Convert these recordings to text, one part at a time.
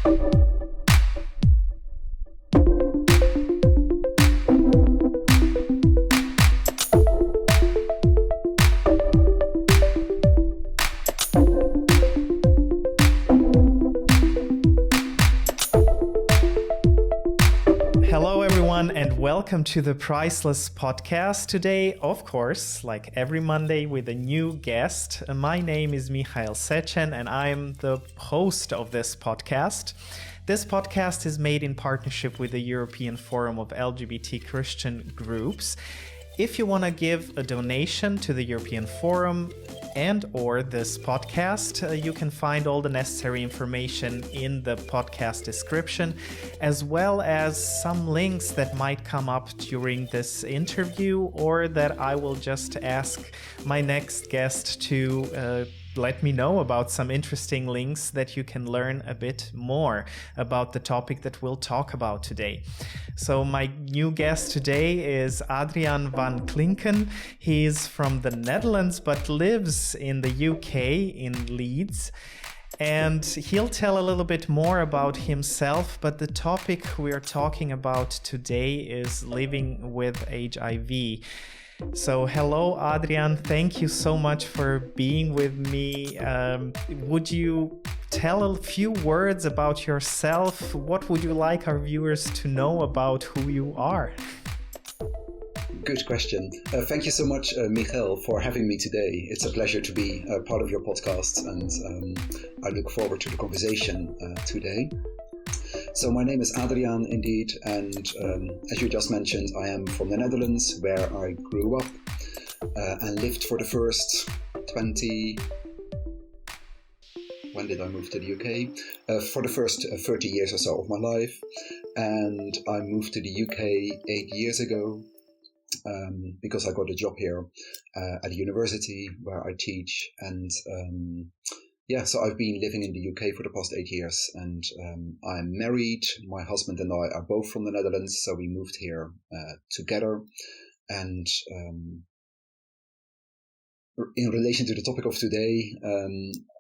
Hello, everyone, and welcome to the Priceless Podcast. Today, of course, like every Monday, with a new guest. My name is Michael Sechen, and I'm the host of this podcast. This podcast is made in partnership with the European Forum of LGBT Christian Groups. If you want to give a donation to the European Forum and or this podcast, you can find all the necessary information in the podcast description, as well as some links that might come up during this interview, or that I will just ask my next guest to let me know about some interesting links that you can learn a bit more about the topic that we'll talk about today. So my new guest today is Adriaan van Klinken. He's from the Netherlands but lives in the UK in Leeds. And he'll tell a little bit more about himself, but the topic we're talking about today is living with HIV. So hello, Adriaan. Thank you so much for being with me. Would you tell a few words about yourself? What would you like our viewers to know about who you are? Good question. Thank you so much, Michael, for having me today. It's a pleasure to be part of your podcast, and I look forward to the conversation today. So my name is Adriaan, indeed, and as you just mentioned, I am from the Netherlands, where I grew up and lived for the first 20... When did I move to the UK? For the first 30 years or so of my life, and I moved to the UK 8 years ago because I got a job here at a university where I teach, and so I've been living in the UK for the past 8 years, and I'm married. My husband and I are both from the Netherlands, so we moved here together. And in relation to the topic of today,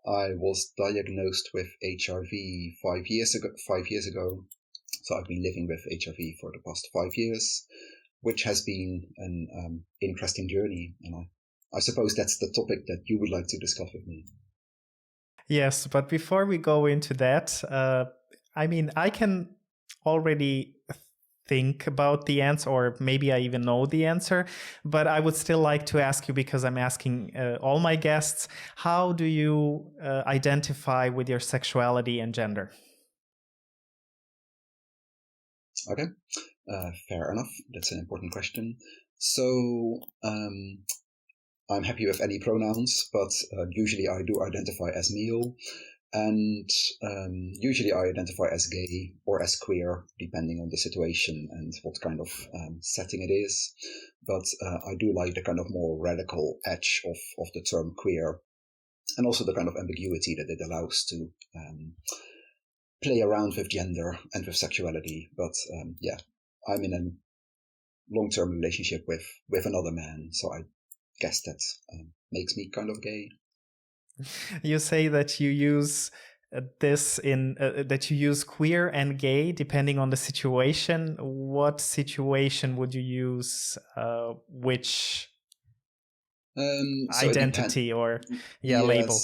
I was diagnosed with HIV 5 years ago. So I've been living with HIV for the past 5 years, which has been an interesting journey. And I suppose that's the topic that you would like to discuss with me. Yes, but before we go into that, I can already think about the answer, or maybe I even know the answer, but I would still like to ask you, because I'm asking all my guests, how do you identify with your sexuality and gender? Okay, fair enough. That's an important question. So, I'm happy with any pronouns, but usually I do identify as male, and usually I identify as gay or as queer, depending on the situation and what kind of setting it is. But I do like the kind of more radical edge of the term queer, and also the kind of ambiguity that it allows to play around with gender and with sexuality. But I'm in a long-term relationship with another man, so I guess that makes me kind of gay. You say that you use that you use queer and gay depending on the situation. What situation would you use which identity or label?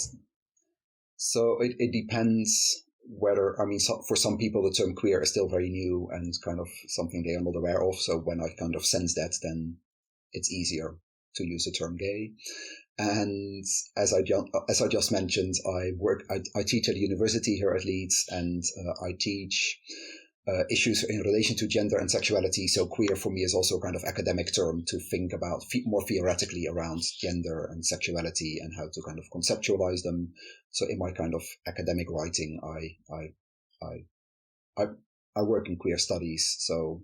So it depends whether, for some people the term queer is still very new and kind of something they are not aware of. So when I kind of sense that, then it's easier to use the term gay. And as I just mentioned, I teach at a university here at Leeds, and I teach issues in relation to gender and sexuality. So queer for me is also a kind of academic term to think about more theoretically around gender and sexuality and how to kind of conceptualize them. So in my kind of academic writing, I work in queer studies. So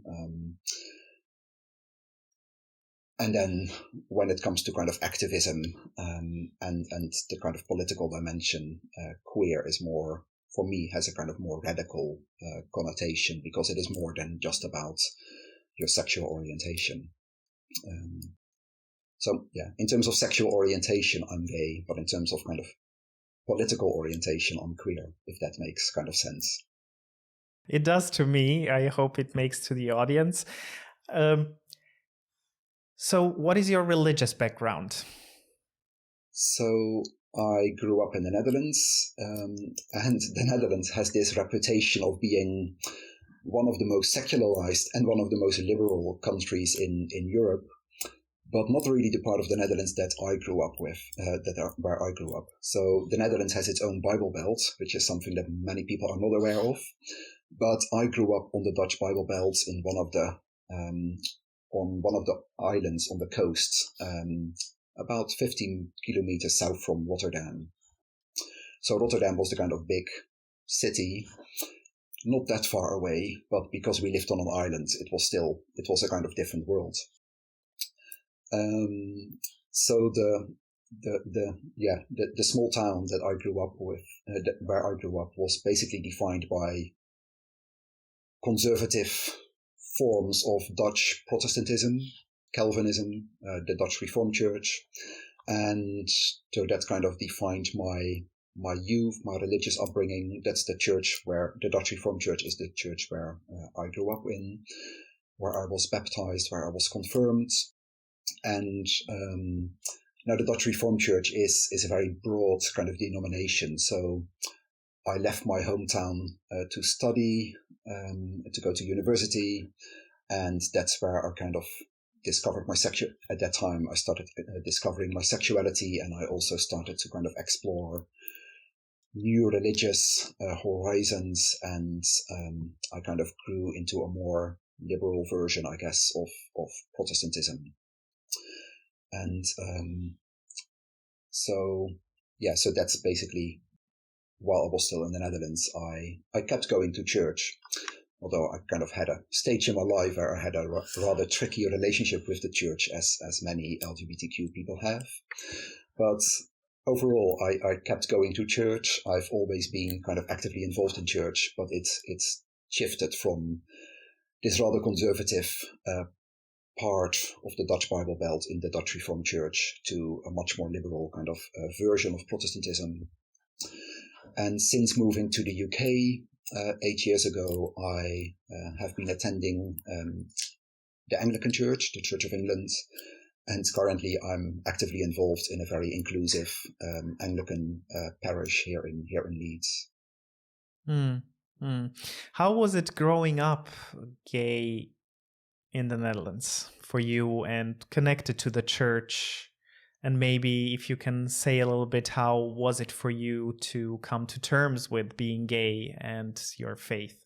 and then when it comes to kind of activism and the kind of political dimension, queer is more, for me, has a kind of more radical connotation, because it is more than just about your sexual orientation. In terms of sexual orientation, I'm gay, but in terms of kind of political orientation, I'm queer, if that makes kind of sense. It does to me. I hope it makes to the audience. So what is your religious background? So I grew up in the Netherlands, and the Netherlands has this reputation of being one of the most secularized and one of the most liberal countries in Europe, but not really the part of the Netherlands that I grew up with, where I grew up. So the Netherlands has its own Bible Belt, which is something that many people are not aware of. But I grew up on the Dutch Bible Belt in one of the on one of the islands on the coast, about 15 kilometers south from Rotterdam. So Rotterdam was the kind of big city, not that far away, but because we lived on an island, it was a kind of different world. So the small town that I grew up with, where I grew up, was basically defined by conservative forms of Dutch Protestantism, Calvinism, the Dutch Reformed Church, and so that kind of defined my youth, my religious upbringing. That's the church where the Dutch Reformed Church is the church where I grew up in, where I was baptized, where I was confirmed. And now the Dutch Reformed Church is a very broad kind of denomination. So I left my hometown to study, to go to university, and that's where I kind of discovered my at that time I started discovering my sexuality, and I also started to kind of explore new religious horizons, and I kind of grew into a more liberal version, I guess, of Protestantism. And so that's basically, while I was still in the Netherlands, I kept going to church, although I kind of had a stage in my life where I had a rather tricky relationship with the church, as many LGBTQ people have. But overall, I kept going to church. I've always been kind of actively involved in church, but it's shifted from this rather conservative part of the Dutch Bible Belt in the Dutch Reformed Church to a much more liberal kind of version of Protestantism. And since moving to the UK 8 years ago, I have been attending the Anglican Church, the Church of England, and currently I'm actively involved in a very inclusive Anglican parish here in Leeds. How was it growing up gay in the Netherlands for you and connected to the church? And maybe if you can say a little bit, how was it for you to come to terms with being gay and your faith?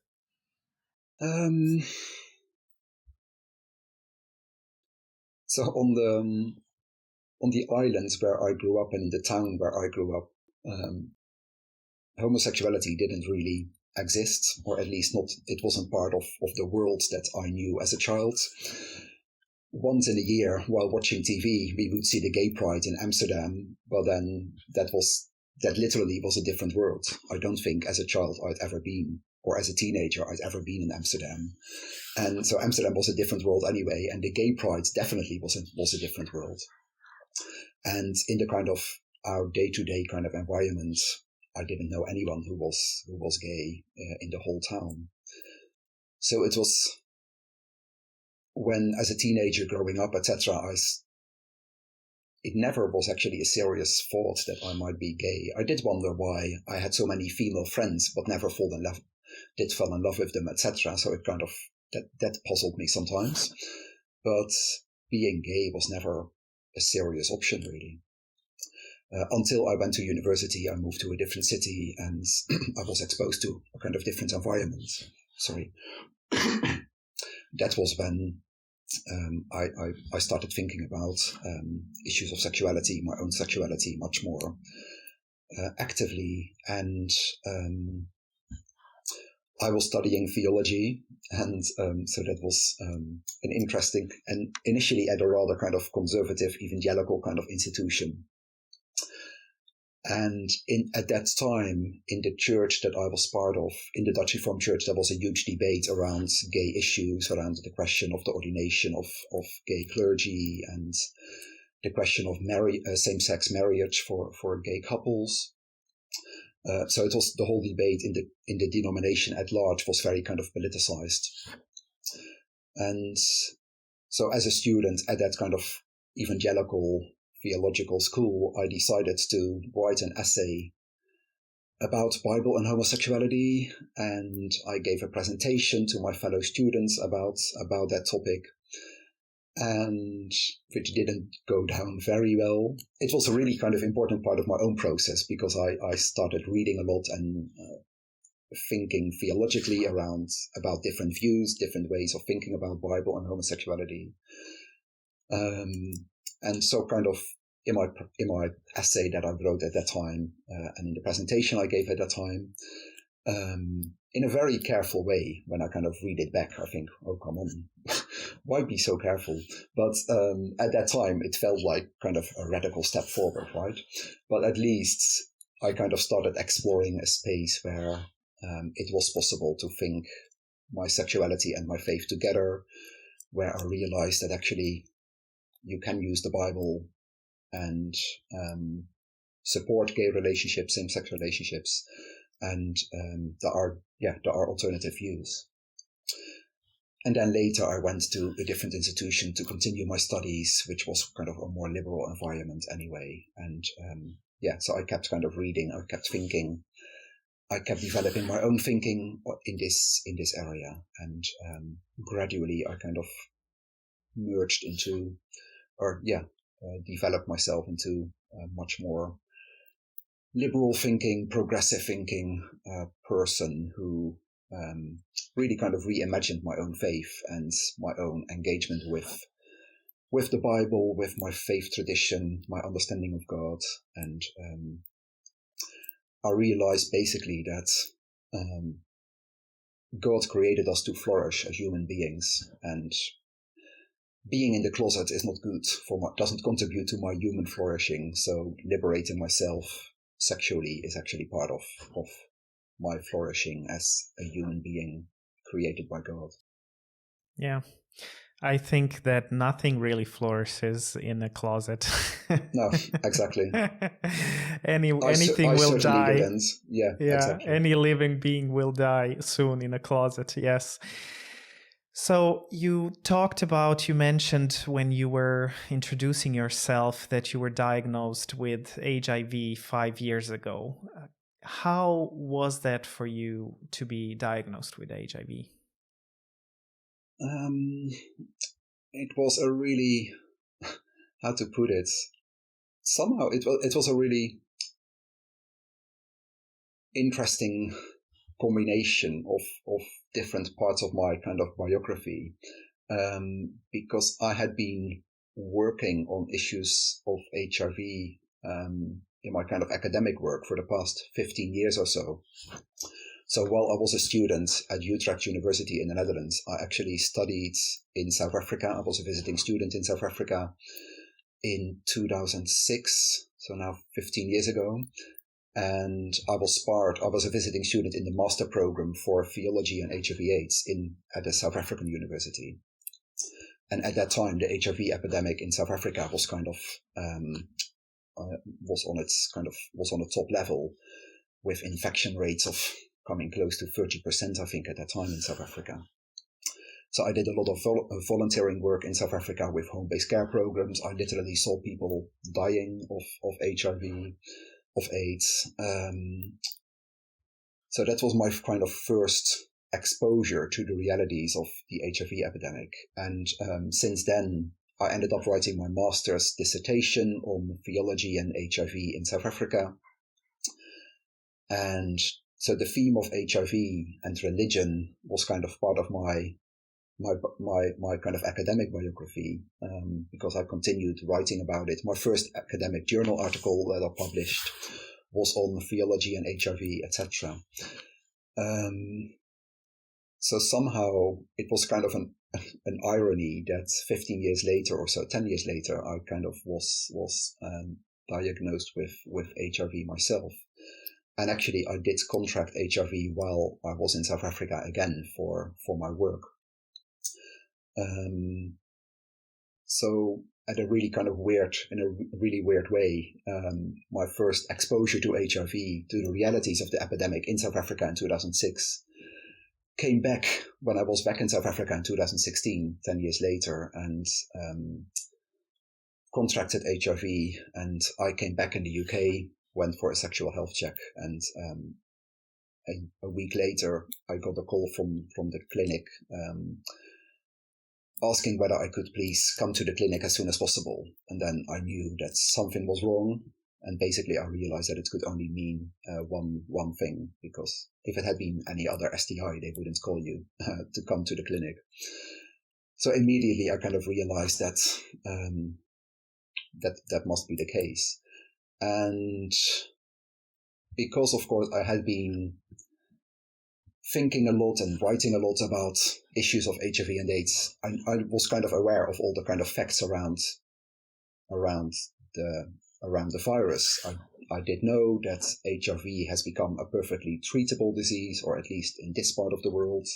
So on the islands where I grew up and in the town where I grew up, homosexuality didn't really exist, or at least not, it wasn't part of the world that I knew as a child. Once in a year, while watching TV, we would see the gay pride in Amsterdam, but then that literally was a different world. I don't think as a child I'd ever been, or as a teenager I'd ever been in Amsterdam. And so Amsterdam was a different world anyway, and the gay pride definitely was a different world. And in the kind of our day-to-day kind of environment, I didn't know anyone who was gay in the whole town. So it was when, as a teenager growing up, etc., it never was actually a serious thought that I might be gay. I did wonder why I had so many female friends, but never fell in love with them, etc. So it kind of that puzzled me sometimes. But being gay was never a serious option, really. Until I went to university, I moved to a different city, and I was exposed to a kind of different environment. Sorry. That was when I started thinking about issues of sexuality, my own sexuality, much more actively. And I was studying theology, and so that was an interesting, and initially at a rather kind of conservative evangelical kind of institution. And at that time, in the church that I was part of, in the Dutch Reformed Church, there was a huge debate around gay issues, around the question of the ordination of gay clergy, and the question of same-sex marriage for gay couples. So it was the whole debate in the denomination at large was very kind of politicized. And so as a student at that kind of evangelical theological school, I decided to write an essay about Bible and homosexuality, and I gave a presentation to my fellow students about that topic, and which didn't go down very well. It was a really kind of important part of my own process, because I started reading a lot and thinking theologically about different views, different ways of thinking about Bible and homosexuality. And so kind of in my essay that I wrote at that time, and in the presentation I gave at that time, in a very careful way, when I kind of read it back, I think, oh, come on, why be so careful? But at that time, it felt like kind of a radical step forward, right? But at least I kind of started exploring a space where it was possible to think my sexuality and my faith together, where I realized that actually you can use the Bible and support gay relationships, same-sex relationships, and there are alternative views. And then later I went to a different institution to continue my studies, which was kind of a more liberal environment anyway. And so I kept kind of reading, I kept thinking, I kept developing my own thinking in this area, and gradually I kind of merged into, developed myself into a much more liberal thinking, progressive thinking person who really kind of reimagined my own faith and my own engagement with the Bible, with my faith tradition, my understanding of God. And I realized basically that God created us to flourish as human beings, and being in the closet is not good doesn't contribute to my human flourishing. So liberating myself sexually is actually part of my flourishing as a human being created by God. Yeah. I think that nothing really flourishes in a closet. No, exactly. Anything will die. Yeah, exactly. Any living being will die soon in a closet, yes. So you mentioned when you were introducing yourself that you were diagnosed with HIV 5 years ago. How was that for you to be diagnosed with HIV? It was a really, how to put it, somehow it was a really interesting combination of different parts of my kind of biography, because I had been working on issues of HIV in my kind of academic work for the past 15 years or so. So while I was a student at Utrecht University in the Netherlands, I actually studied in South Africa. I was a visiting student in South Africa in 2006, so now 15 years ago. And I was a visiting student in the master program for Theology and HIV/AIDS at a South African university. And at that time, the HIV epidemic in South Africa was kind of was on a top level, with infection rates of coming close to 30%, I think, at that time in South Africa. So I did a lot of volunteering work in South Africa with home-based care programs. I literally saw people dying of HIV, of AIDS. So that was my kind of first exposure to the realities of the HIV epidemic. And since then, I ended up writing my master's dissertation on theology and HIV in South Africa. And so the theme of HIV and religion was kind of part of my kind of academic biography, because I continued writing about it. My first academic journal article that I published was on theology and HIV, etc. So somehow it was kind of an irony that 15 years later or so, 10 years later, I kind of was diagnosed with HIV myself. And actually, I did contract HIV while I was in South Africa again for my work. So at a really kind of in a really weird way, my first exposure to HIV, to the realities of the epidemic in South Africa in 2006, came back when I was back in South Africa in 2016, 10 years later, and contracted HIV. And I came back in the UK, went for a sexual health check, and a week later, I got a call from the clinic asking whether I could please come to the clinic as soon as possible. And then I knew that something was wrong. And basically, I realized that it could only mean one thing, because if it had been any other STI, they wouldn't call you to come to the clinic. So immediately, I kind of realized that that must be the case. And because, of course, I had been thinking a lot and writing a lot about issues of HIV and AIDS, I was kind of aware of all the kind of facts around the virus. I did know that HIV has become a perfectly treatable disease, or at least in this part of the world.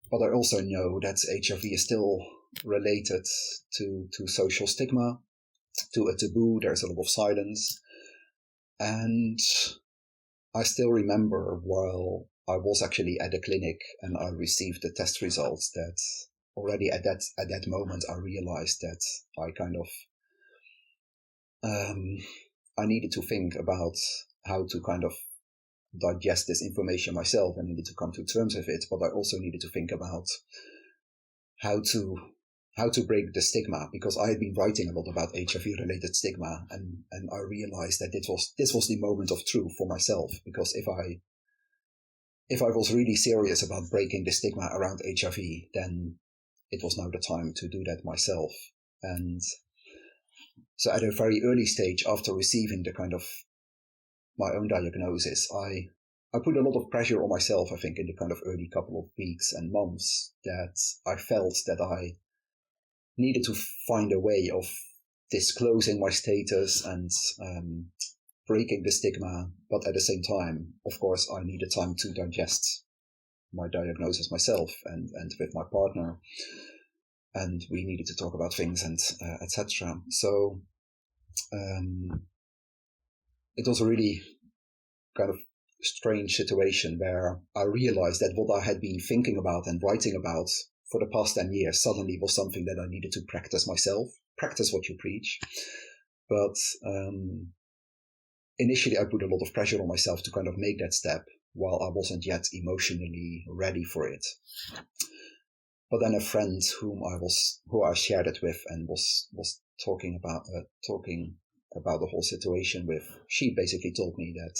But I also know that HIV is still related to social stigma, to a taboo. There's a lot of silence. And I still remember while I was actually at the clinic and I received the test results that already at that moment I realized that I kind of I needed to think about how to kind of digest this information myself. I needed to come to terms with it, but I also needed to think about how to break the stigma, because I had been writing a lot about HIV-related stigma, and I realized that this was the moment of truth for myself, because if I was really serious about breaking the stigma around HIV, then it was now the time to do that myself. And so at a very early stage, after receiving the kind of my own diagnosis, I put a lot of pressure on myself, I think, in the kind of early couple of weeks and months, that I felt that I needed to find a way of disclosing my status and breaking the stigma. But at the same time, of course, I needed time to digest my diagnosis myself and with my partner. And we needed to talk about things and etc. So it was a really kind of strange situation where I realized that what I had been thinking about and writing about for the past 10 years suddenly was something that I needed to practice myself, practice what you preach. But initially I put a lot of pressure on myself to kind of make that step while I wasn't yet emotionally ready for it. But then a friend who I shared it with and was talking about the whole situation with, she basically told me that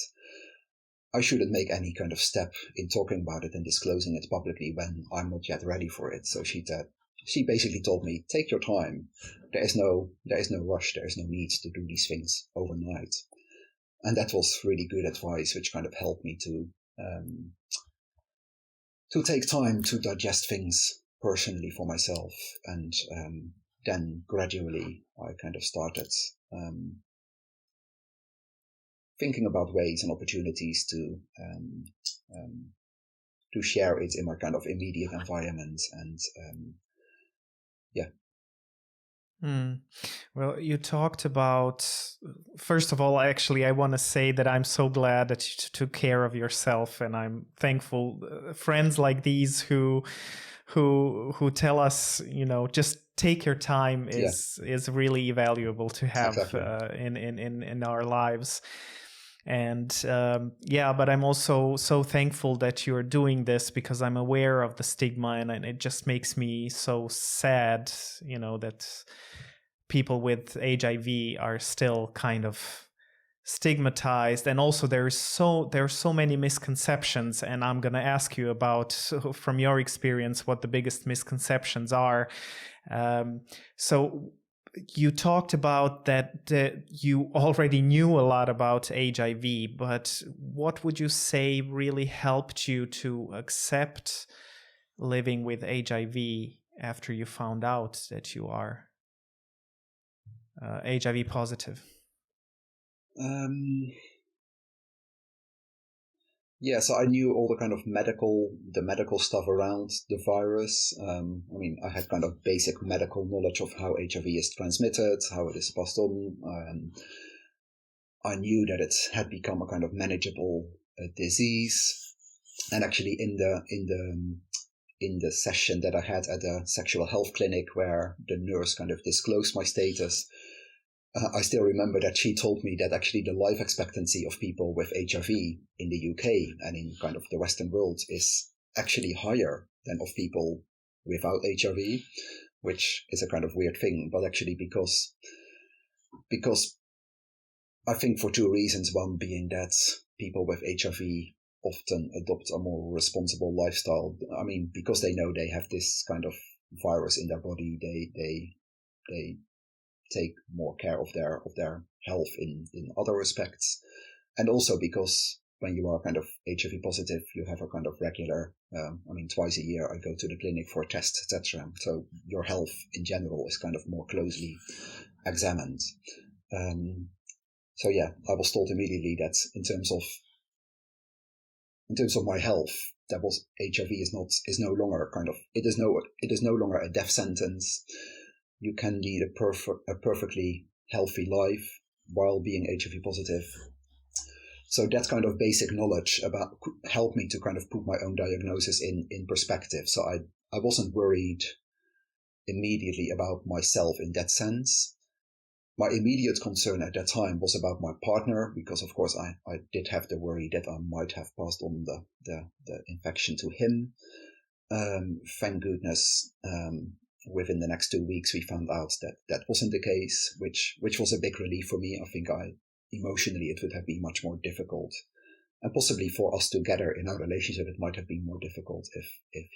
I shouldn't make any kind of step in talking about it and disclosing it publicly when I'm not yet ready for it. So she basically told me, take your time. There is no rush. There is no need to do these things overnight. And that was really good advice, which kind of helped me to take time to digest things personally for myself. And then gradually I kind of started thinking about ways and opportunities to share it in my kind of immediate environment. And Well, you talked about, first of all, actually, I want to say that I'm so glad that you took care of yourself, and I'm thankful friends like these who tell us, just take your time is really valuable to have in our lives. And but I'm also so thankful that you're doing this, because I'm aware of the stigma, and it just makes me so sad, that people with HIV are still kind of stigmatized. And also there are so many misconceptions, and I'm going to ask you about, from your experience, what the biggest misconceptions are. So you talked about that you already knew a lot about HIV, but what would you say really helped you to accept living with HIV after you found out that you are HIV positive? Yeah, so I knew all the kind of medical stuff around the virus. I had kind of basic medical knowledge of how HIV is transmitted, how it is passed on. I knew that it had become a kind of manageable disease. And actually, in the session that I had at a sexual health clinic, where the nurse kind of disclosed my status, I still remember that she told me that actually the life expectancy of people with HIV in the UK and in kind of the Western world is actually higher than of people without HIV, which is a kind of weird thing, but actually because I think for two reasons. One being that people with HIV often adopt a more responsible lifestyle. I mean, because they know they have this kind of virus in their body, they take more care of their health in other respects. And also because when you are kind of HIV positive, you have a kind of regular, twice a year I go to the clinic for tests, etc. So your health in general is kind of more closely examined. So yeah, I was told immediately that in terms of my health, that was HIV is no longer kind of, it is no longer a death sentence. You can lead a perfectly healthy life while being HIV positive. So that kind of basic knowledge about helped me to kind of put my own diagnosis in perspective. So I wasn't worried immediately about myself in that sense. My immediate concern at that time was about my partner, because of course I did have the worry that I might have passed on the infection to him. Thank goodness, within the next 2 weeks we found out that wasn't the case, which was a big relief for me. I think emotionally it would have been much more difficult, and possibly for us together in our relationship it might have been more difficult if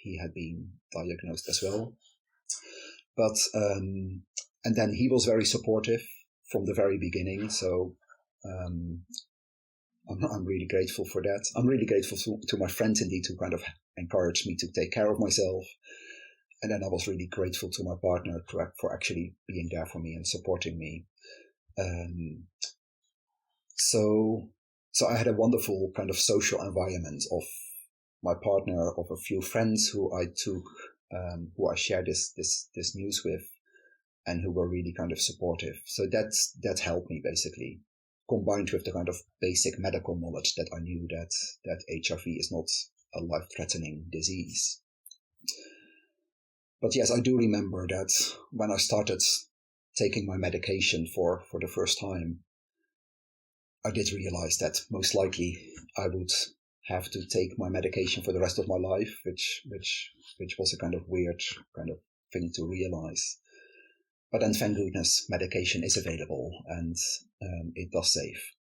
he had been diagnosed as well. But and then he was very supportive from the very beginning, so I'm really grateful for that. I'm really grateful to my friends indeed, who kind of encouraged me to take care of myself. And then I was really grateful to my partner for actually being there for me and supporting me. So I had a wonderful kind of social environment of my partner, of a few friends who I shared this news with, and who were really kind of supportive. So that helped me basically, combined with the kind of basic medical knowledge that I knew that HIV is not a life-threatening disease. But yes, I do remember that when I started taking my medication for the first time, I did realize that most likely I would have to take my medication for the rest of my life, which was a kind of weird kind of thing to realize. But then, thank goodness, medication is available, and it does save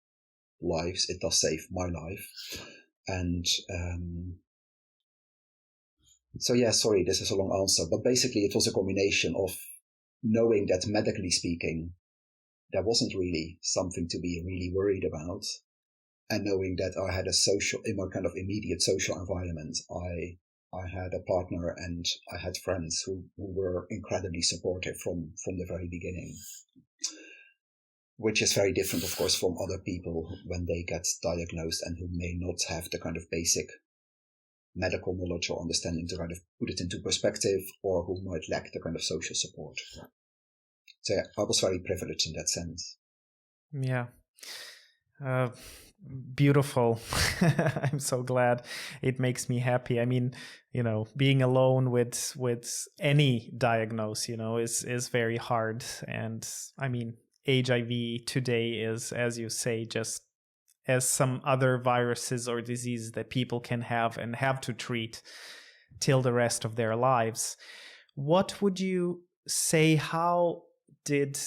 lives. It does save my life. And so, yeah, sorry, this is a long answer. But basically, it was a combination of knowing that, medically speaking, there wasn't really something to be really worried about, and knowing that I had in my kind of immediate social environment, I had a partner and I had friends who were incredibly supportive from the very beginning, which is very different, of course, from other people when they get diagnosed and who may not have the kind of basic medical knowledge or understanding to kind of put it into perspective, or who might lack the kind of social support. So yeah, I was very privileged in that sense. Yeah. Beautiful. I'm so glad. It makes me happy. I mean, being alone with any diagnosis, is very hard. And I mean, HIV today is, as you say, just as some other viruses or diseases that people can have and have to treat till the rest of their lives. What would you say, how did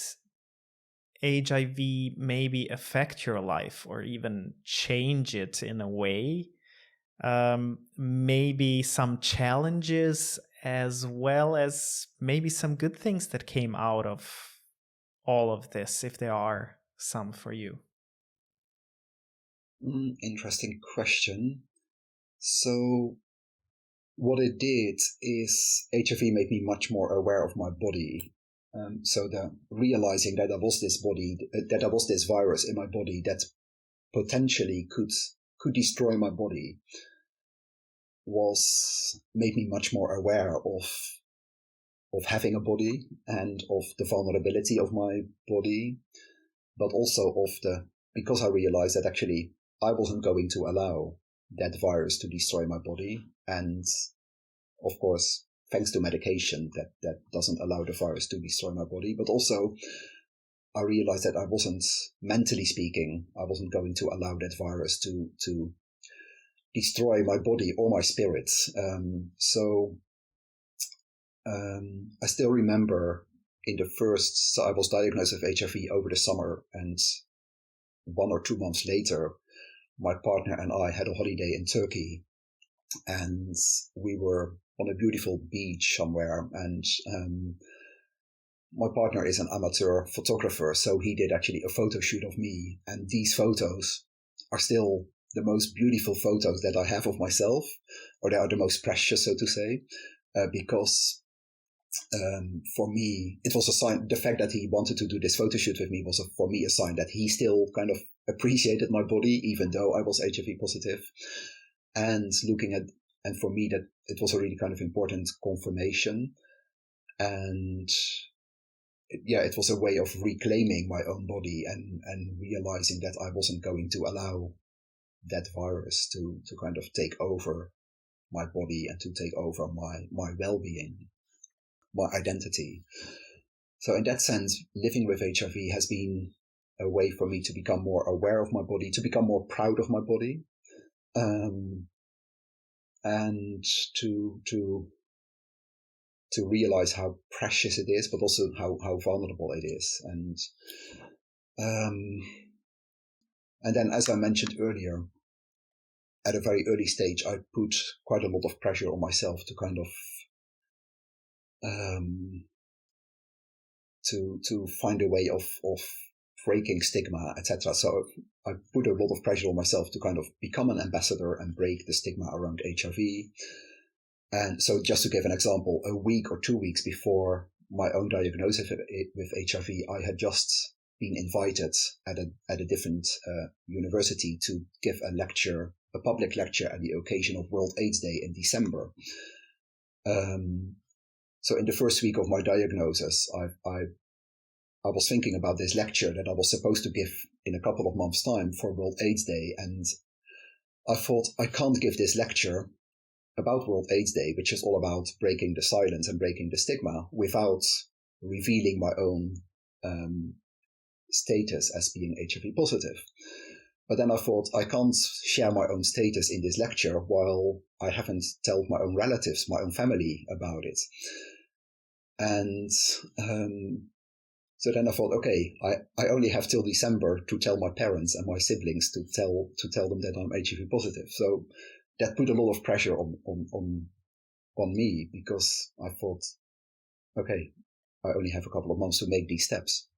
HIV maybe affect your life or even change it in a way? Maybe some challenges, as well as maybe some good things that came out of all of this, if there are some for you. Interesting question. So what it did is HIV made me much more aware of my body. So realizing that there was this virus in my body that potentially could could destroy my body made me much more aware of having a body and of the vulnerability of my body, but also because I realized that actually I wasn't going to allow that virus to destroy my body. And of course, thanks to medication, that doesn't allow the virus to destroy my body. But also, I realized that I wasn't, mentally speaking, I wasn't going to allow that virus to destroy my body or my spirit. I still remember so I was diagnosed with HIV over the summer, and 1 or 2 months later, my partner and I had a holiday in Turkey, and we were on a beautiful beach somewhere, and my partner is an amateur photographer, so he did actually a photo shoot of me, and these photos are still the most beautiful photos that I have of myself, or they are the most precious, so to say, because for me, it was a sign. The fact that he wanted to do this photo shoot with me was for me a sign that he still kind of appreciated my body, even though I was HIV positive. And for me, that it was a really kind of important confirmation. And it was a way of reclaiming my own body and realizing that I wasn't going to allow that virus to kind of take over my body and to take over my well-being, my identity. So in that sense, living with HIV has been a way for me to become more aware of my body, to become more proud of my body, and to realize how precious it is, but also how vulnerable it is. And then, as I mentioned earlier, at a very early stage, I put quite a lot of pressure on myself to kind of to find a way of breaking stigma, etc. So I put a lot of pressure on myself to kind of become an ambassador and break the stigma around HIV. And so, just to give an example, a week or 2 weeks before my own diagnosis with HIV, I had just been invited at a different university to give a public lecture at the occasion of World AIDS Day in December. So in the first week of my diagnosis, I was thinking about this lecture that I was supposed to give in a couple of months' time for World AIDS Day, and I thought, I can't give this lecture about World AIDS Day, which is all about breaking the silence and breaking the stigma, without revealing my own status as being HIV positive. But then I thought, I can't share my own status in this lecture while I haven't told my own relatives, my own family about it. And so then I thought, okay, I only have till December to tell my parents and my siblings to tell them that I'm HIV positive. So that put a lot of pressure on me, because I thought, okay, I only have a couple of months to make these steps,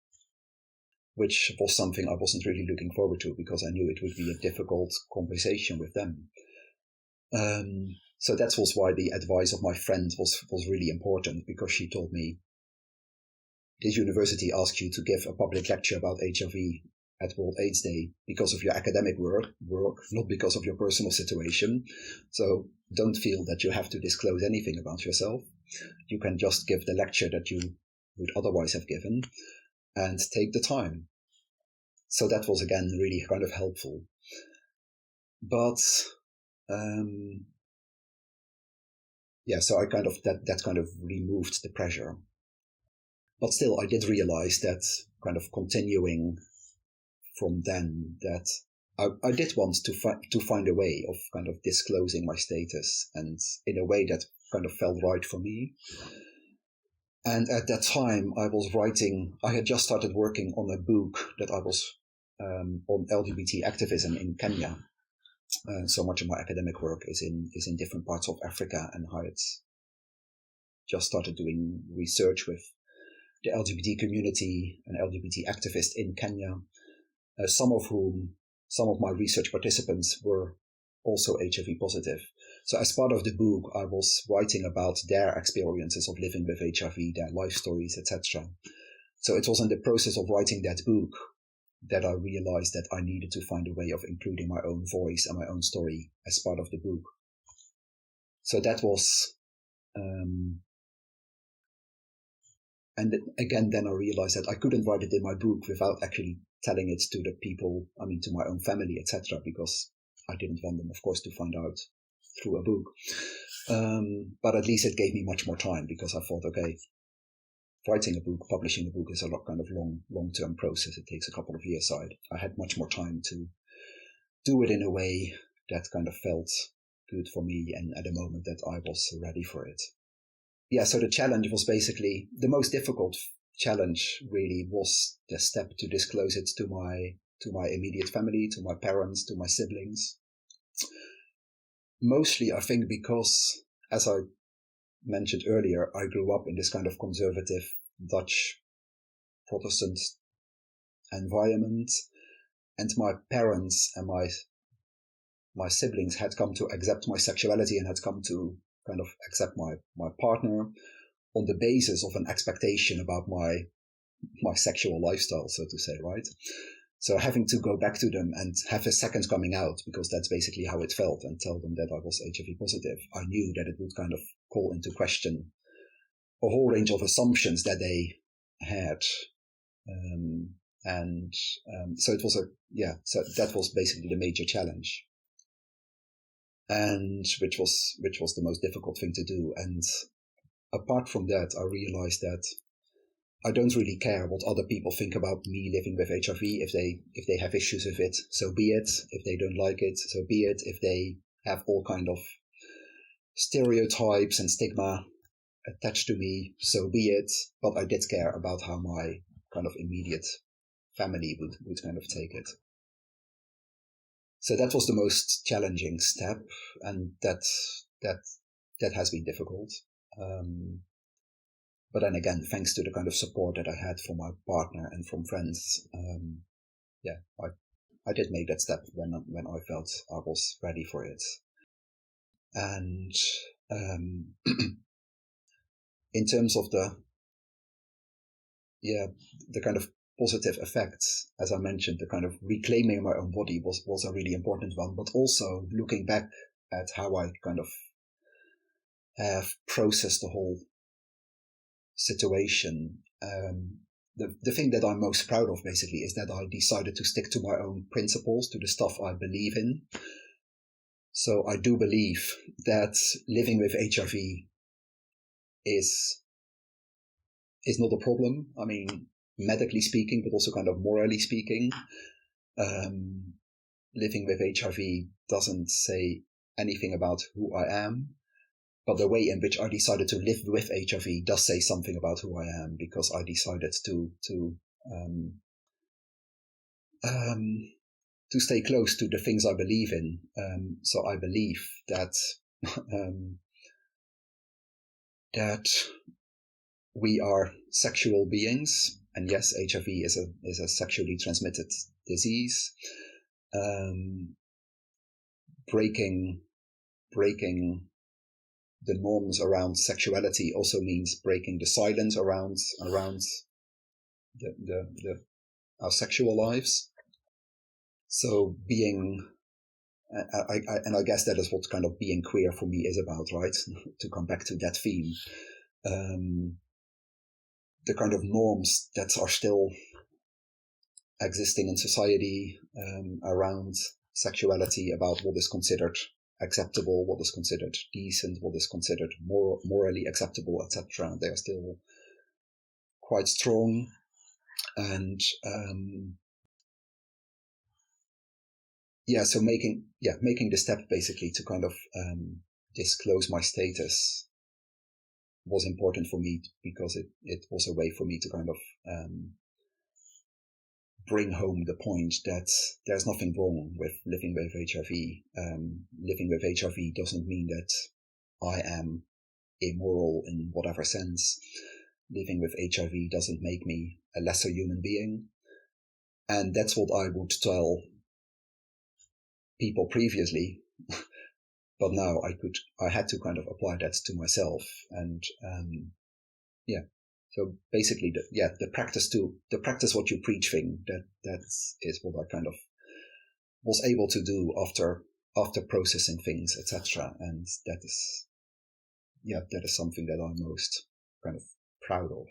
which was something I wasn't really looking forward to, because I knew it would be a difficult conversation with them. So that was why the advice of my friend was really important, because she told me, this university asks you to give a public lecture about HIV at World AIDS Day because of your academic work, not because of your personal situation. So don't feel that you have to disclose anything about yourself. You can just give the lecture that you would otherwise have given and take the time. So that was, again, really kind of helpful. But so I kind of, that kind of removed the pressure. But still, I did realize that kind of continuing from then, that I did want to find a way of kind of disclosing my status, and in a way that kind of felt right for me. And at that time, I had just started working on a book that I was on LGBT activism in Kenya. So much of my academic work is in different parts of Africa, and I had just started doing research with the LGBT community and LGBT activists in Kenya, some of my research participants were also HIV positive. So as part of the book, I was writing about their experiences of living with HIV, their life stories, etc. So it was in the process of writing that book that I realized that I needed to find a way of including my own voice and my own story as part of the book. So that was, and again, then I realized that I couldn't write it in my book without actually telling it to the people, to my own family, etc., because I didn't want them, of course, to find out through a book. But at least it gave me much more time, because I thought, okay, writing a book, publishing a book is a kind of long-term process. It takes a couple of years. So I had much more time to do it in a way that kind of felt good for me and at a moment that I was ready for it. Yeah, so the challenge was basically, the most difficult challenge really was the step to disclose it to my immediate family, to my parents, to my siblings. Mostly, I think, because, as I mentioned earlier, I grew up in this kind of conservative Dutch Protestant environment, and my parents and my siblings had come to accept my sexuality and had come to kind of accept my partner on the basis of an expectation about my sexual lifestyle, so to say, right? So having to go back to them and have a second coming out, because that's basically how it felt, and tell them that I was HIV positive, I knew that it would kind of call into question a whole range of assumptions that they had. So it was so that was basically the major challenge, and which was the most difficult thing to do. And apart from that, I realized that I don't really care what other people think about me living with HIV. If they have issues with it, so be it. If they don't like it, so be it. If they have all kind of stereotypes and stigma attached to me, so be it. But I did care about how my kind of immediate family would kind of take it. So that was the most challenging step, and that has been difficult. But then again, thanks to the kind of support that I had from my partner and from friends, I did make that step when I felt I was ready for it. And in terms of the kind of positive effects, as I mentioned, the kind of reclaiming my own body was a really important one, but also looking back at how I kind of have processed the whole situation. The thing that I'm most proud of, basically, is that I decided to stick to my own principles, to the stuff I believe in. So I do believe that living with HIV is not a problem. I mean, medically speaking, but also kind of morally speaking. Living with HIV doesn't say anything about who I am, but the way in which I decided to live with HIV does say something about who I am, because I decided to stay close to the things I believe in. So I believe that that we are sexual beings, and yes, HIV is a sexually transmitted disease. Breaking the norms around sexuality also means breaking the silence around our sexual lives. So I guess that is what kind of being queer for me is about, right? To come back to that theme. The kind of norms that are still existing in society around sexuality, about what is considered acceptable, what is considered decent, what is considered morally acceptable, etc. They are still quite strong, and so making the step basically to kind of disclose my status was important for me, because it was a way for me to kind of bring home the point that there's nothing wrong with living with HIV. Living with HIV doesn't mean that I am immoral in whatever sense. Living with HIV doesn't make me a lesser human being. And that's what I would tell people previously. But now I had to kind of apply that to myself. And So basically, the practice what you preach thing, that is what I kind of was able to do after processing things, etc. And that is something that I'm most kind of proud of.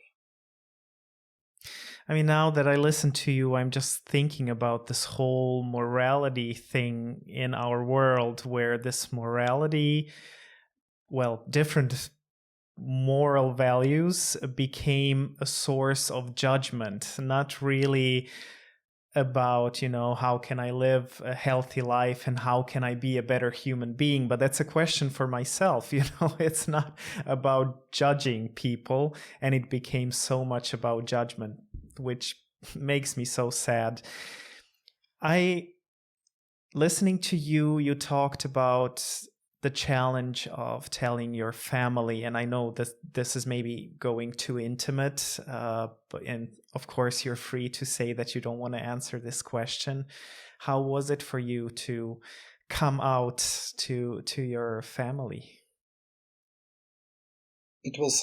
I mean, now that I listen to you, I'm just thinking about this whole morality thing in our world, where this morality, well, different moral values became a source of judgment, not really about, how can I live a healthy life and how can I be a better human being? But that's a question for myself. It's not about judging people, and it became so much about judgment, which makes me so sad. Listening to you talked about the challenge of telling your family, and I know that this is maybe going too intimate, and of course you're free to say that you don't want to answer this question. How was it for you to come out to your family? It was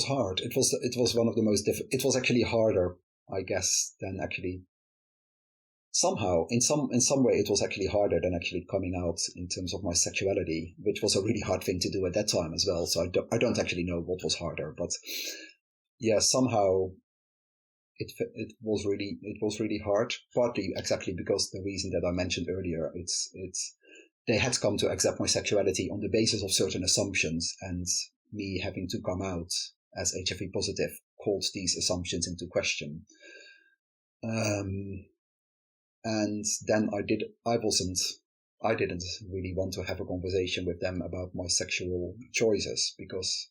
hard. It was one of the most it was actually harder, I guess, than actually somehow in some way it was actually harder than actually coming out in terms of my sexuality, which was a really hard thing to do at that time as well. So I don't actually know what was harder, but yeah, somehow it was really hard, partly exactly because the reason that I mentioned earlier. It's they had come to accept my sexuality on the basis of certain assumptions, and me having to come out as HIV positive called these assumptions into question. And then I didn't really want to have a conversation with them about my sexual choices, because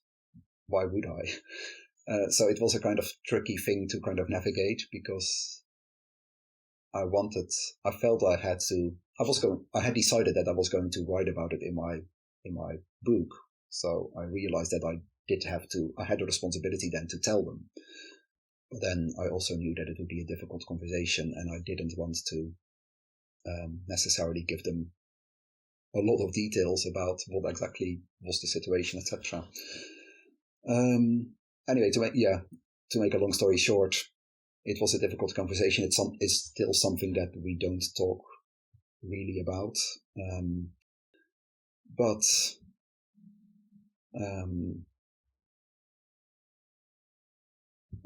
why would I? So it was a kind of tricky thing to kind of navigate, because I had decided that I was going to write about it in my book. So I realized that I had a responsibility then to tell them. But then I also knew that it would be a difficult conversation, and I didn't want to necessarily give them a lot of details about what exactly was the situation, etc. Anyway, to make a long story short, it was a difficult conversation. It's still something that we don't talk really about. But I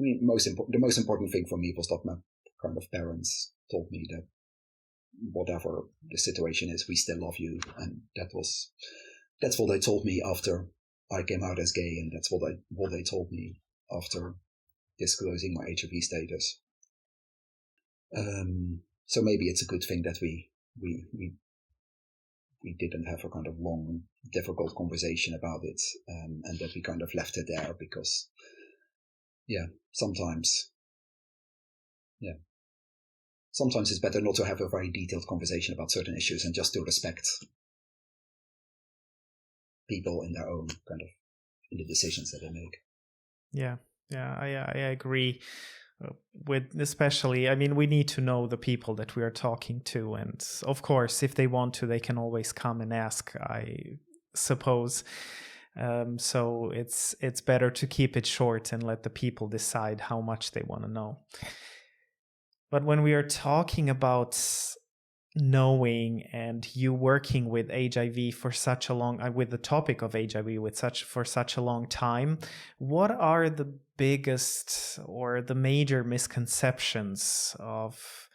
mean, the most important thing for me was that my kind of parents told me that whatever the situation is, we still love you, and that's what they told me after I came out as gay, and that's what they told me after disclosing my HIV status. So maybe it's a good thing that we didn't have a kind of long, difficult conversation about it, and that we kind of left it there, because sometimes it's better not to have a very detailed conversation about certain issues and just to respect people in their own kind of in the decisions that they make. Yeah, I agree. Especially, I mean, we need to know the people that we are talking to, and of course, if they want to, they can always come and ask, I suppose. So it's better to keep it short and let the people decide how much they want to know. But when we are talking about knowing and you working with HIV for such a long, with the topic of HIV for such a long time, what are the biggest or the major misconceptions of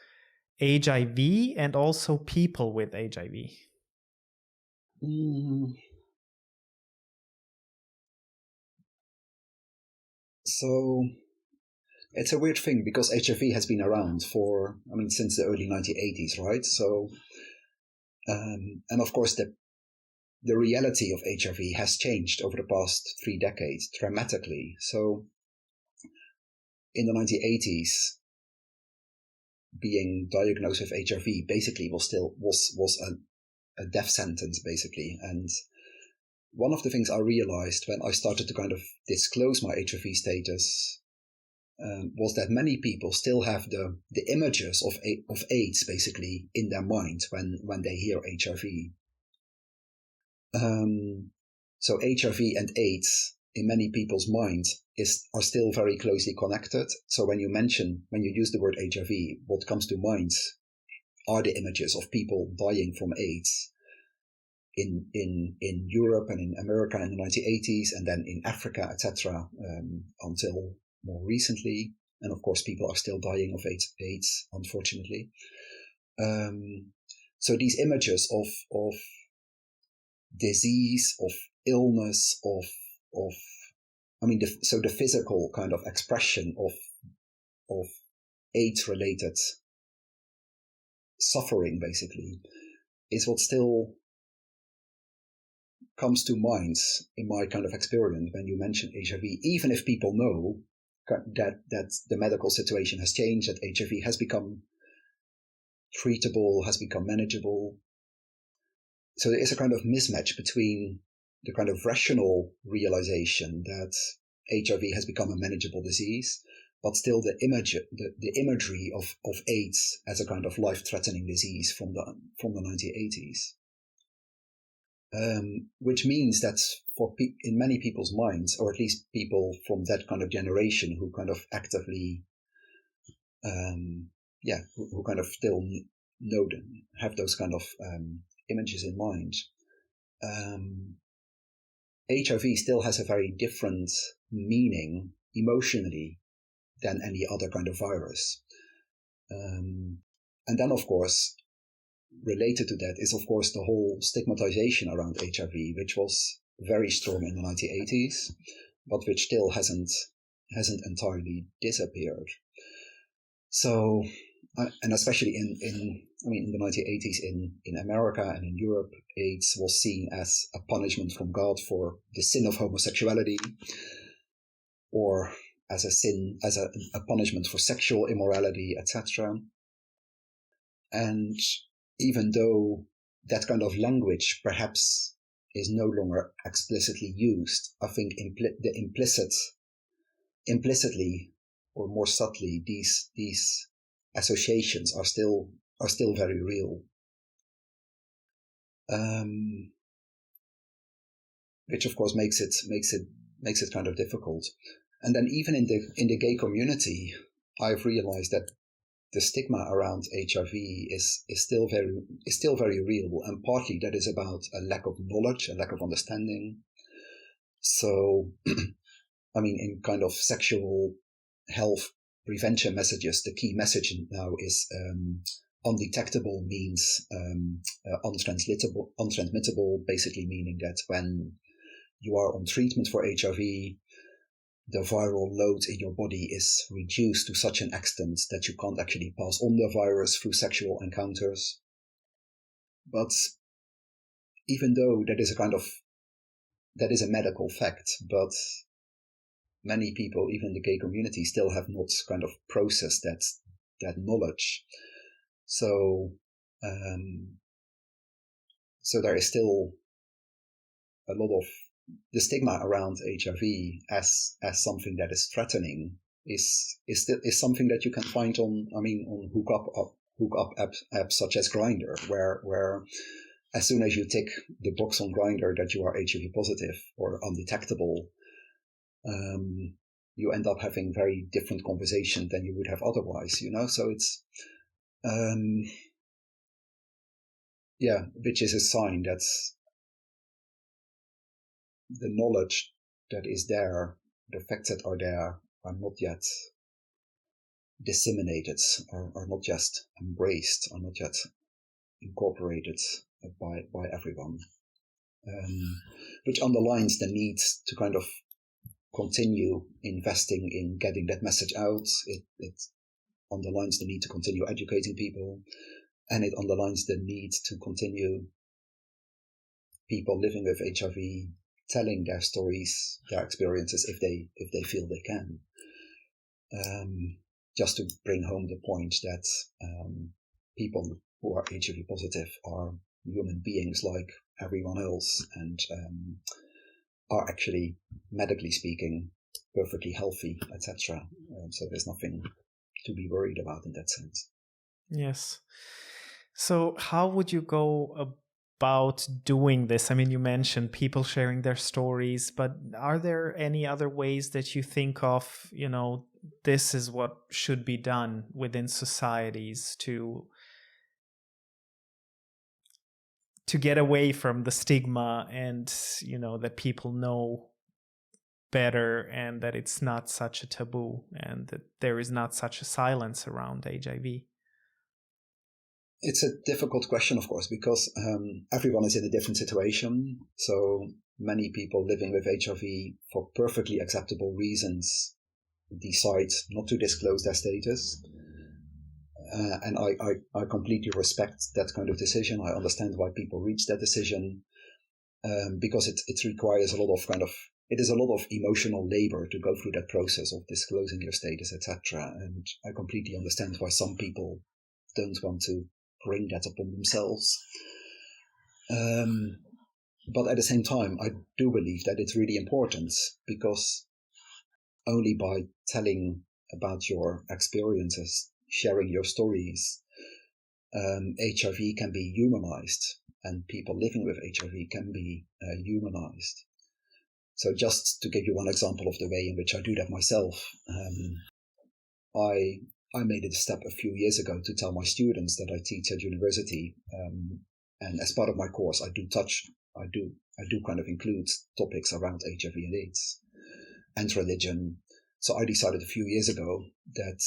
HIV and also people with HIV? So it's a weird thing, because HIV has been around since the early 1980s, right? So, and of course the reality of HIV has changed over the past 3 decades dramatically. So in the 1980s, being diagnosed with HIV basically was a death sentence, basically. And one of the things I realized when I started to kind of disclose my HIV status was that many people still have the images of AIDS basically in their mind when they hear HIV. So HIV and AIDS in many people's minds are still very closely connected. So when you use the word HIV, what comes to mind are the images of people dying from AIDS in Europe and in America in the 1980s, and then in Africa, etc., until more recently. And of course, people are still dying of AIDS, unfortunately. So these images of disease, of illness, the physical kind of expression of AIDS-related suffering, basically, is what still comes to mind in my kind of experience when you mention HIV, even if people know that the medical situation has changed, that HIV has become treatable, has become manageable. So there is a kind of mismatch between the kind of rational realization that HIV has become a manageable disease, but still the imagery of AIDS as a kind of life-threatening disease from the 1980s. Which means that in many people's minds, or at least people from that kind of generation who kind of actively, who kind of still know them, have those kind of images in mind, HIV still has a very different meaning emotionally than any other kind of virus. And then, of course, related to that is, of course, the whole stigmatization around HIV, which was very strong in the 1980s, but which still hasn't entirely disappeared. So, and especially in the 1980s in America and in Europe, AIDS was seen as a punishment from God for the sin of homosexuality, or as a sin, as a punishment for sexual immorality, etc. And even though that kind of language perhaps is no longer explicitly used, I think implicitly or more subtly, these associations are still very real. Which of course makes it kind of difficult. And then even in the gay community, I've realized that the stigma around HIV is still very real, and partly that is about a lack of knowledge, a lack of understanding. So, in kind of sexual health prevention messages, the key message now is undetectable means untransmittable, basically meaning that when you are on treatment for HIV, the viral load in your body is reduced to such an extent that you can't actually pass on the virus through sexual encounters. But even though that is a medical fact, but many people, even the gay community, still have not kind of processed that knowledge. So there is still a lot of the stigma around HIV as something that is threatening is something that you can find on hookup apps such as Grindr, where as soon as you tick the box on Grindr that you are HIV positive or undetectable, you end up having very different conversations than you would have otherwise, So it's which is a sign that the knowledge that is there, the facts that are there, are not yet disseminated, are not just embraced, are not yet incorporated by everyone, which underlines the need to kind of continue investing in getting that message out. It underlines the need to continue educating people, and it underlines the need to continue people living with HIV telling their stories, their experiences, if they feel they can, just to bring home the point that people who are HIV positive are human beings like everyone else, and are actually, medically speaking, perfectly healthy, etc. So there's nothing to be worried about in that sense. Yes. So how would you go about doing this? I mean, you mentioned people sharing their stories, but are there any other ways that you think of, this is what should be done within societies to get away from the stigma and, that people know better and that it's not such a taboo and that there is not such a silence around HIV? It's a difficult question, of course, because everyone is in a different situation. So many people living with HIV for perfectly acceptable reasons decide not to disclose their status. And I completely respect that kind of decision. I understand why people reach that decision, because it requires it is a lot of emotional labor to go through that process of disclosing your status, etc. And I completely understand why some people don't want to bring that upon themselves. But at the same time, I do believe that it's really important, because only by telling about your experiences, sharing your stories, HIV can be humanized, and people living with HIV can be humanized. So just to give you one example of the way in which I do that myself, I made it a step a few years ago to tell my students that I teach at university, and as part of my course, I do kind of include topics around HIV and AIDS and religion. So I decided a few years ago that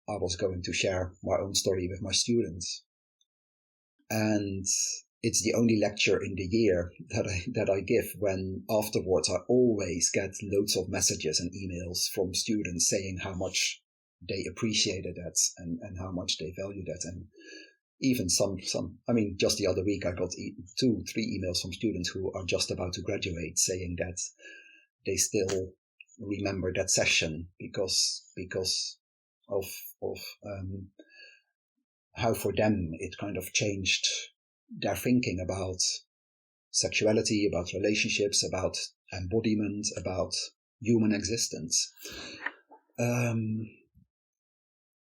I was going to share my own story with my students, and it's the only lecture in the year that I give when afterwards I always get loads of messages and emails from students saying how much they appreciated that and how much they value that. And even some, just the other week I got 2-3 emails from students who are just about to graduate saying that they still remember that session because of how for them it kind of changed their thinking about sexuality, about relationships, about embodiment, about human existence.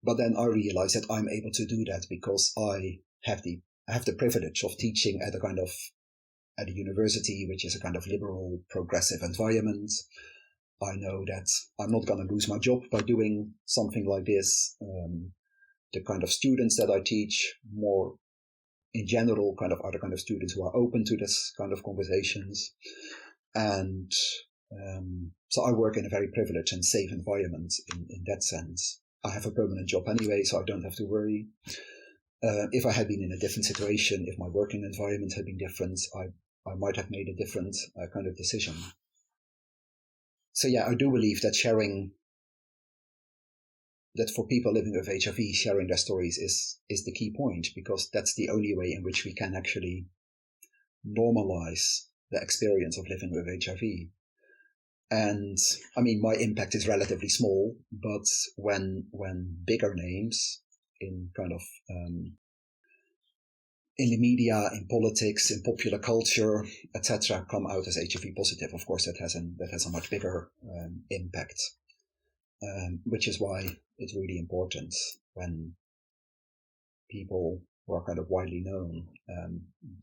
But then I realized that I'm able to do that because I have the privilege of teaching at a university, which is a kind of liberal, progressive environment. I know that I'm not going to lose my job by doing something like this. The kind of students that I teach, more in general, are the kind of students who are open to this kind of conversations. And so I work in a very privileged and safe environment in that sense. I have a permanent job anyway, so I don't have to worry. If I had been in a different situation, if my working environment had been different, I might have made a different kind of decision. So yeah, I do believe that that for people living with HIV, sharing their stories is the key point, because that's the only way in which we can actually normalize the experience of living with HIV. And my impact is relatively small, but when bigger names in in the media, in politics, in popular culture, etc., come out as HIV positive, of course, that has a much bigger impact. Which is why it's really important when people who are kind of widely known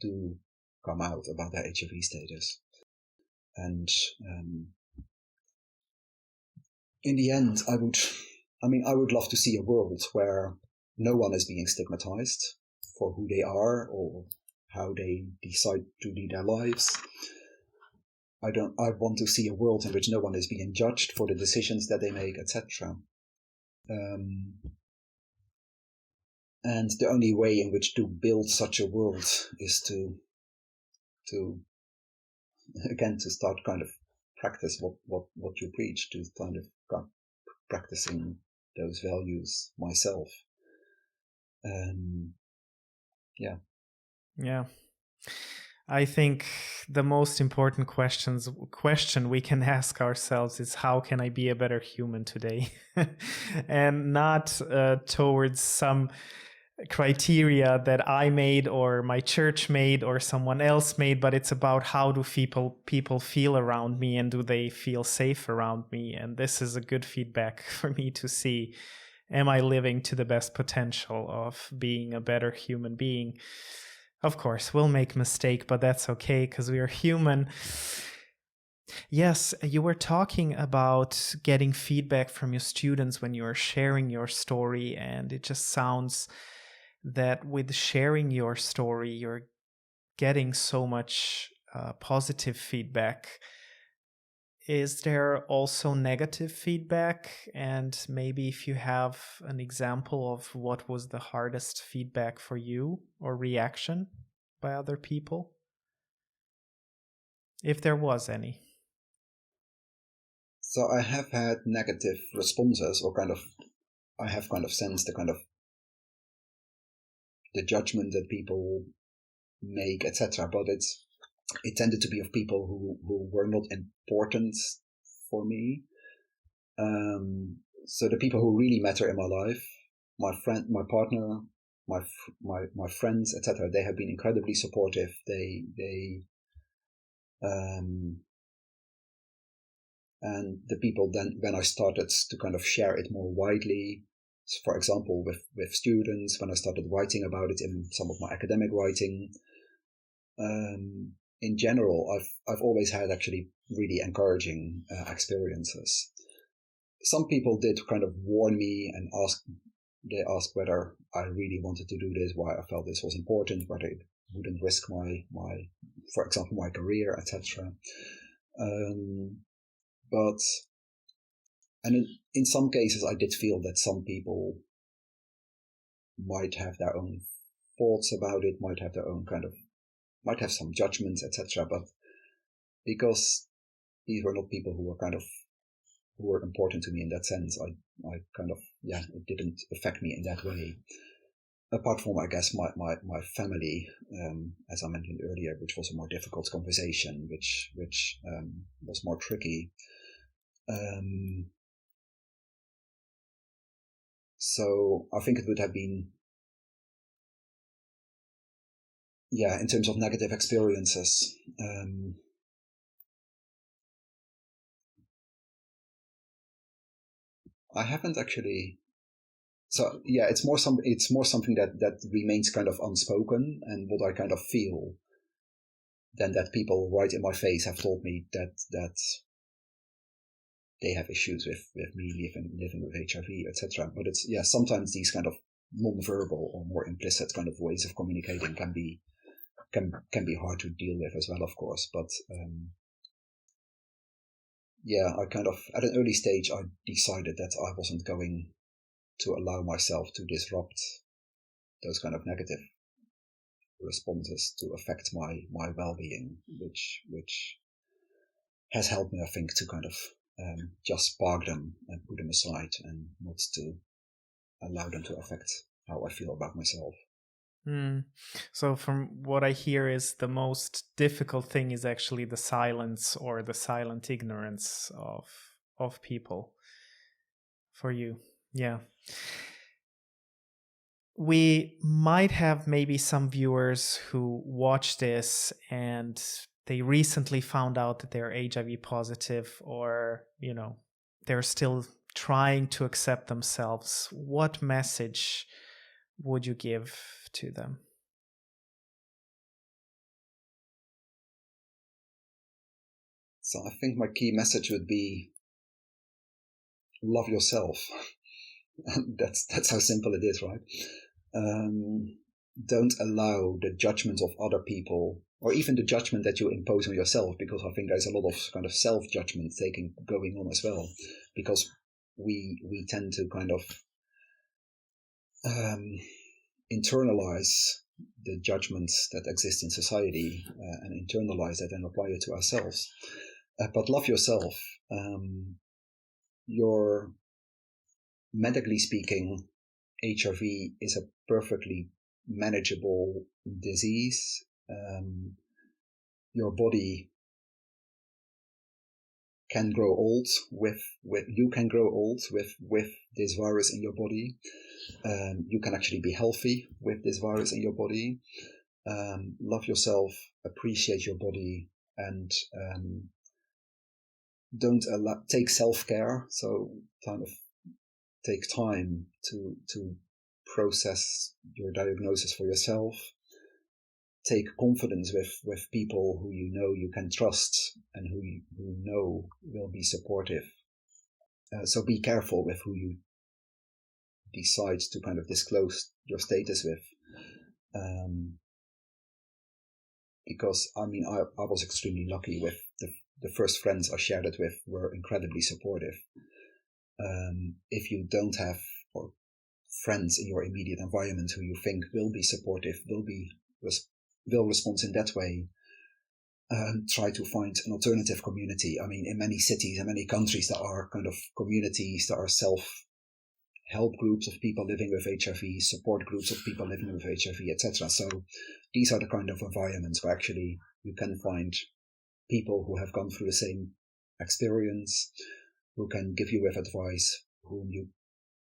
do come out about their HIV status. And in the end, I would love to see a world where no one is being stigmatized for who they are or how they decide to lead their lives. I want to see a world in which no one is being judged for the decisions that they make, etc. And the only way in which to build such a world is to start kind of practice what you preach, to kind of practicing those values myself. Yeah. I think the most important question we can ask ourselves is, how can I be a better human today? And not towards some criteria that I made or my church made or someone else made, but it's about how do people feel around me, and do they feel safe around me? And this is a good feedback for me to see, am I living to the best potential of being a better human being? Of course, we'll make mistake, but that's okay because we are human. Yes, you were talking about getting feedback from your students when you are sharing your story, and it just sounds that with sharing your story, you're getting so much positive feedback. Is there also negative feedback? And maybe if you have an example of what was the hardest feedback for you or reaction by other people, if there was any. So I have had negative responses, or I have sensed the judgment that people make, etc. But it tended to be of people who were not important for me. So the people who really matter in my life, my friend, my partner, my friends, etc. They have been incredibly supportive. And the people then, when I started to share it more widely, so for example, with students, when I started writing about it in some of my academic writing, in general, I've always had actually really encouraging experiences. Some people did warn me and they asked whether I really wanted to do this, why I felt this was important, whether it wouldn't risk my for example, my career, etc. But in some cases, I did feel that some people might have their own thoughts about it, might have their own might have some judgments, etc. But because these were not people who were important to me in that sense, it didn't affect me in that way. Apart from, I guess, my family, as I mentioned earlier, which was a more difficult conversation, which was more tricky. So I think it would have been, in terms of negative experiences, I haven't actually. So it's more something that remains unspoken, and what I feel, than that people right in my face have told me that they have issues with me living with HIV, etc. But it's sometimes these non-verbal or more implicit ways of communicating can be hard to deal with as well, of course. But I at an early stage I decided that I wasn't going to allow myself to disrupt those negative responses to affect my well-being, which has helped me, I think, to just park them and put them aside, and not to allow them to affect how I feel about myself. So from what I hear is the most difficult thing is actually the silence or the silent ignorance of people for you. Yeah. We might have maybe some viewers who watch this and they recently found out that they're HIV positive, or, they're still trying to accept themselves. What message would you give to them? So I think my key message would be love yourself. That's how simple it is, right? Don't allow the judgment of other people, or even the judgment that you impose on yourself, because I think there's a lot of self-judgment going on as well, because we tend to internalize the judgments that exist in society, and internalize that and apply it to ourselves. But love yourself. You're, medically speaking, HIV is a perfectly manageable disease. Your body can grow old you can grow old with this virus in your body. You can actually be healthy with this virus in your body. Love yourself, appreciate your body, and take self-care. So take time to process your diagnosis for yourself. take confidence with people who you can trust and who you know will be supportive. So be careful with who you decide to kind of disclose your status with. Because I was extremely lucky with the first friends I shared it with were incredibly supportive. If you don't have friends in your immediate environment who you think will be supportive, will respond in that way, try to find an alternative community. I mean, in many cities and many countries, there are kind of communities that are self-help groups of people living with HIV, support groups of people living with HIV, etc. So these are the kind of environments where actually you can find people who have gone through the same experience, who can give you with advice, whom you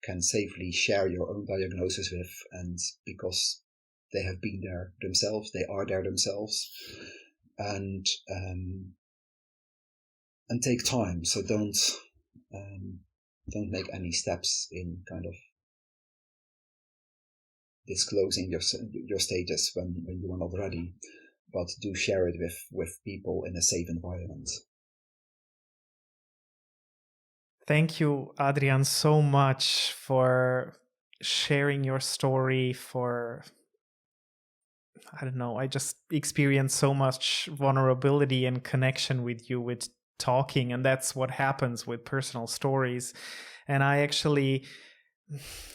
can safely share your own diagnosis with, and because they have been there themselves, they are there themselves, and take time. So don't make any steps in kind of disclosing your status when you are not ready, but do share it with people in a safe environment. Thank you, Adrian, so much for sharing your story. I just experienced so much vulnerability and connection with you with talking, and that's what happens with personal stories. And I actually,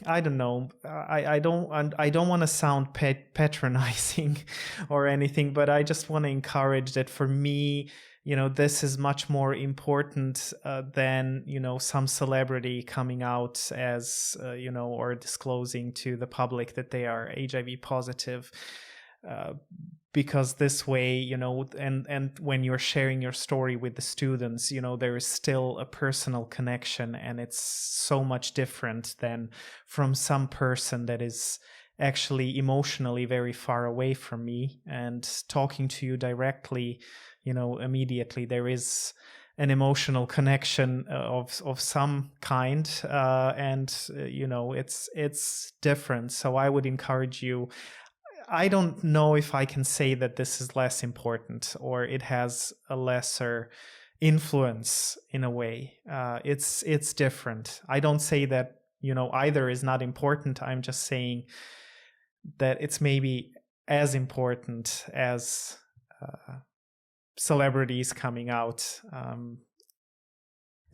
I don't know, I don't want to sound patronizing or anything, but I just want to encourage that for me, this is much more important than, some celebrity coming out as, or disclosing to the public that they are HIV positive. Because this way, and when you're sharing your story with the students, there is still a personal connection, and it's so much different than from some person that is actually emotionally very far away from me. And talking to you directly, immediately there is an emotional connection of some kind, and it's different. So I would encourage you. I don't know if I can say that this is less important or it has a lesser influence in a way. It's different. I don't say that, either is not important. I'm just saying that it's maybe as important as celebrities coming out.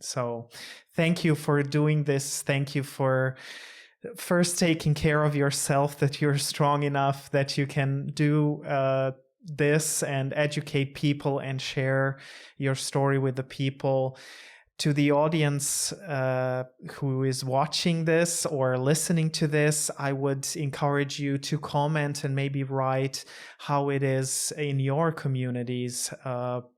So thank you for doing this. Thank you for first taking care of yourself, that you're strong enough that you can do this and educate people and share your story with the people. To the audience who is watching this or listening to this, I would encourage you to comment and maybe write how it is in your communities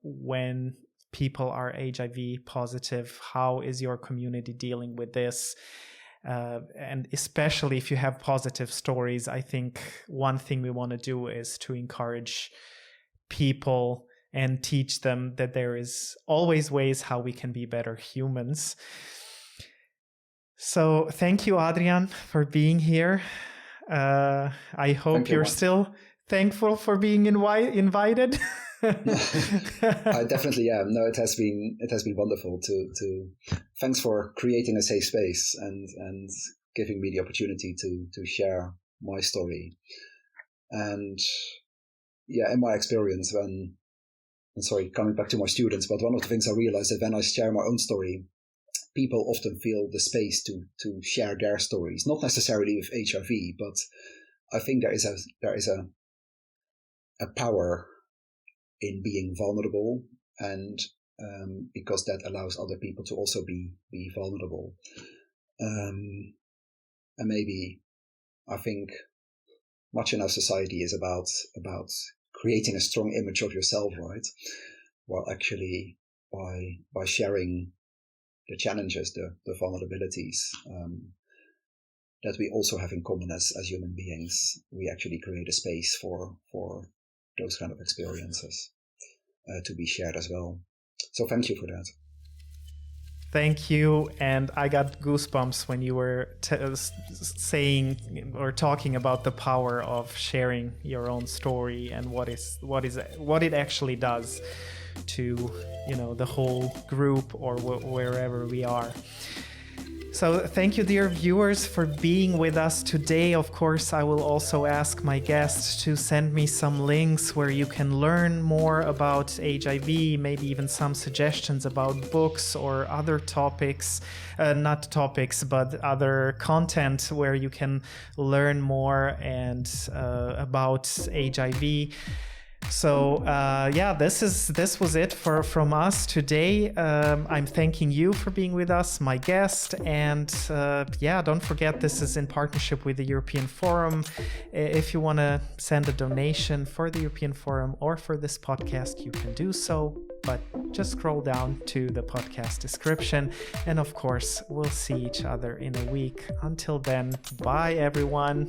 when people are HIV positive. How is your community dealing with this? And especially if you have positive stories, I think one thing we want to do is to encourage people and teach them that there is always ways how we can be better humans. So thank you, Adrian, for being here. I hope you're still thankful for being invited. I definitely am. No, it has been wonderful to thanks for creating a safe space and giving me the opportunity to share my story. And yeah, in my experience, coming back to my students, but one of the things I realized that when I share my own story, people often feel the space to share their stories, not necessarily with HIV, but I think there is a power in being vulnerable, and because that allows other people to also be vulnerable. And maybe I think much in our society is about creating a strong image of yourself, right? While actually by sharing the challenges, the vulnerabilities that we also have in common as human beings, we actually create a space for those kind of experiences to be shared as well. So thank you for that. Thank you. And I got goosebumps when you were saying or talking about the power of sharing your own story and what it actually does to, the whole group or wherever we are. So thank you, dear viewers, for being with us today. Of course, I will also ask my guests to send me some links where you can learn more about HIV, maybe even some suggestions about books or other topics, not topics, but other content where you can learn more and about HIV. So this was it from us today. I'm thanking you for being with us, my guest, and don't forget this is in partnership with the European Forum. If you want to send a donation for the European Forum or for this podcast, you can do so, but just scroll down to the podcast description, and of course we'll see each other in a week. Until then, bye everyone.